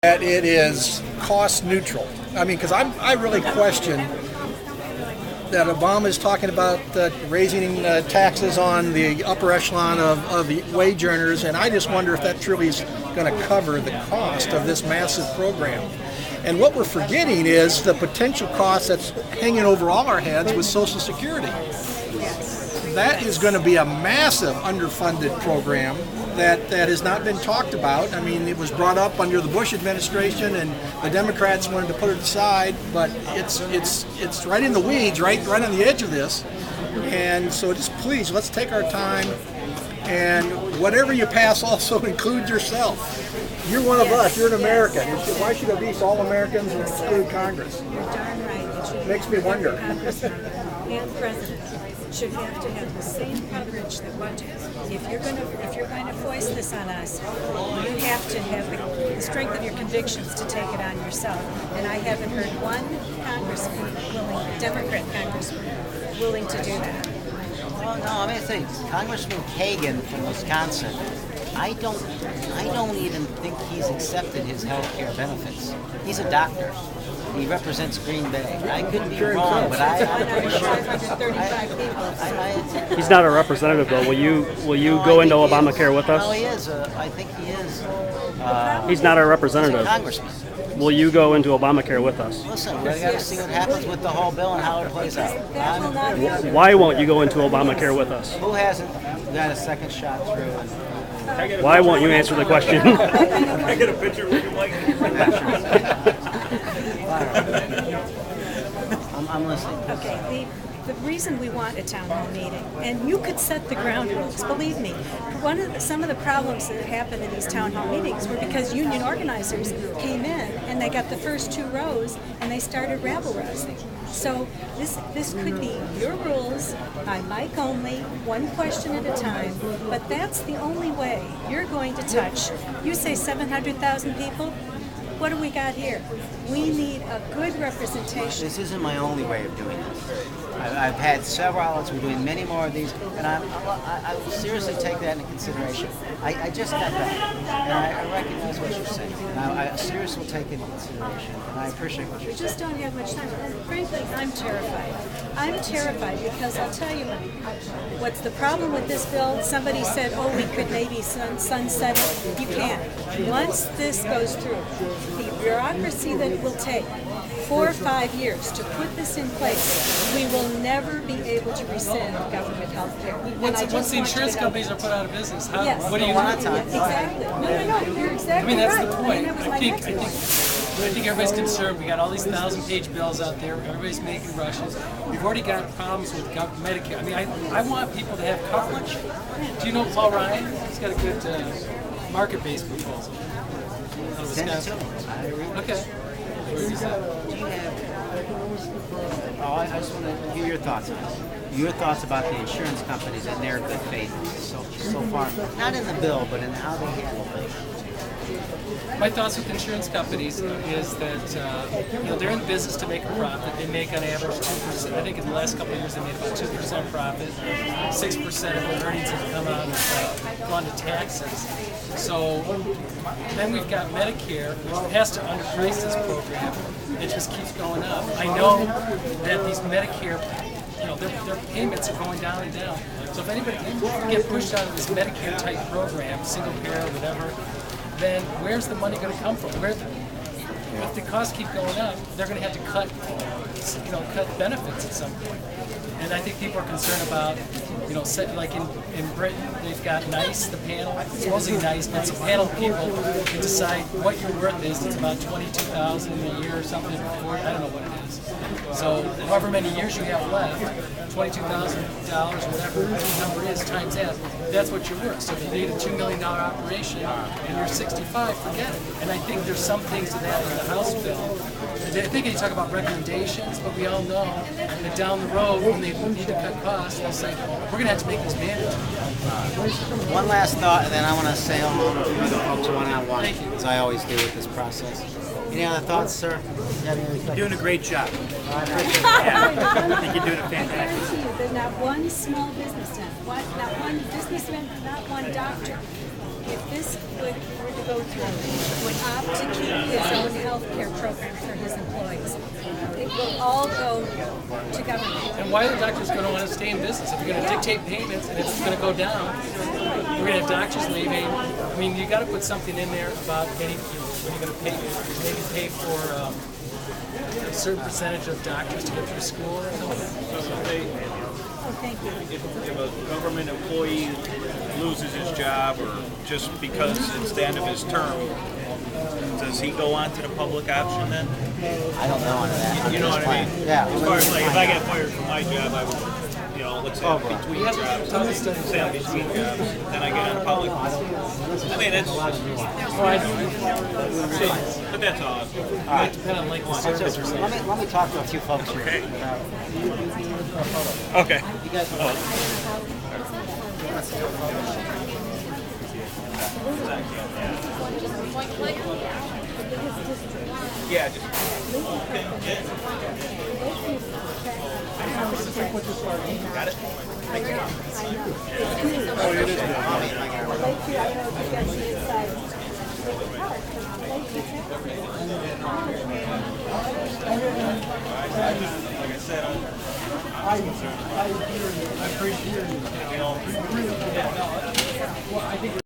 that it is cost neutral. I mean, because I really question that Obama is talking about raising taxes on the upper echelon of the wage earners, and I just wonder if that truly is going to cover the cost of this massive program. And what we're forgetting is the potential cost that's hanging over all our heads with Social Security. That is going to be a massive underfunded program that has not been talked about. I mean, it was brought up under the Bush administration, and the Democrats wanted to put it aside, but it's right in the weeds, right on the edge of this. And so just please, let's take our time, and whatever you pass also include yourself. You're one of us. You're an American. Why should it be all Americans include Congress? You're darn right. It makes me wonder. Congressman and president should have to have the same coverage that what if you're going to foist this on us, you have to have the strength of your convictions to take it on yourself. And I haven't heard one congressman Democrat congressman willing to do that. Well, no, I'm going to say Congressman Kagan from Wisconsin. I don't even think he's accepted his health care benefits. He's a doctor. He represents Green Bay. I could be wrong, but He's not a representative, though. Will you go into Obamacare with us? No, he is. I think he is. He's not a representative. He's a congressman. Will you go into Obamacare with us? Listen, we got to see what happens with the whole bill and how it plays out. Why won't you go into Obamacare with us? Who hasn't got a second shot through? Why won't you answer the question? I get a picture of you like. I'm listening. Okay, the reason we want a town hall meeting, and you could set the ground rules, believe me, some of the problems that happened in these town hall meetings were because union organizers came in and they got the first two rows and they started rabble-rousing. So this could be your rules, by mic only, one question at a time, but that's the only way you're going to touch. You say 700,000 people? What do we got here? We need a good representation. This isn't my only way of doing this. I've had several outlets. We're doing many more of these, and I will seriously take that into consideration. I just got that, and I recognize what you're saying. And I seriously will take it into consideration, and I appreciate what you're saying. We just don't have much time. And frankly, I'm terrified. I'm terrified because I'll tell you what's the problem with this bill. Somebody said, oh, we could maybe sunset it. You can't. Once this goes through, the bureaucracy that it will take 4 or 5 years to put this in place, we will never be able to rescind government health care. Once the insurance companies are put out of business, yes. What do you do? Exactly. No, you're exactly right. I mean, that's the point. I think everybody's concerned. We got all these 1,000-page bills out there. Everybody's making rushes. We've already got problems with Medicare. I mean, I want people to have coverage. Do you know Paul Ryan? He's got a good market-based proposal. Okay. I just want to hear your thoughts on it. Your thoughts about the insurance companies and their good faith so far, not in the bill, but in how they handle things. My thoughts with insurance companies is that they're in the business to make a profit. They make on average 2%. I think in the last couple of years they made about 2% profit. 6% of their earnings have come out of gone to taxes. So then we've got Medicare, which has to underprice this program. It just keeps going up. I know that these Medicare, their payments are going down and down. So if anybody can get pushed out of this Medicare type program, single payer, whatever, then where's the money going to come from? If the costs keep going up, they're going to have to cut benefits at some point. And I think people are concerned about, like in Britain, they've got NICE, the panel, supposedly NICE, but it's a panel of people who decide what your worth is. It's about $22,000 a year or something. I don't know what it is. So however many years you have left, $22,000 or whatever the number is times that, that's what you're worth. So if you need a $2 million operation and you're 65, forget it. And I think there's some things to that in the House bill. I think you talk about recommendations, but we all know that down the road, when they need to cut costs, they'll say, we're going to have to make this mandatory. One last thought, and then I want to say hello to the other folks one-on-one, as I always do with this process. Any other thoughts, sir? You're doing a great job. I appreciate it. I think you're doing a fantastic job. Not one small businessman, not one businessman, not one doctor if this were to go through, would opt to keep his own health care program for his employees. It will all go to government. And why are the doctors going to want to stay in business? If you're going to dictate payments and it's going to go down, we're going to have doctors leaving. I mean, you got to put something in there about any, when you're going to pay, maybe pay for a certain percentage of doctors to get through school or something. Oh, thank you. If a government employee loses his job or just because it's the end of his term, does he go on to the public option then? I don't know on that. You know what I mean? Yeah. As far as like, if I get fired from my job, I would, you know, let's say I'm between jobs, say I'm between jobs, then I get on public. I mean, it's, but that's all. It might depend on length of service or something. Let me talk to a few folks here. Okay. Okay. You guys know. Yeah, just. Got it? Like I said, I appreciate it.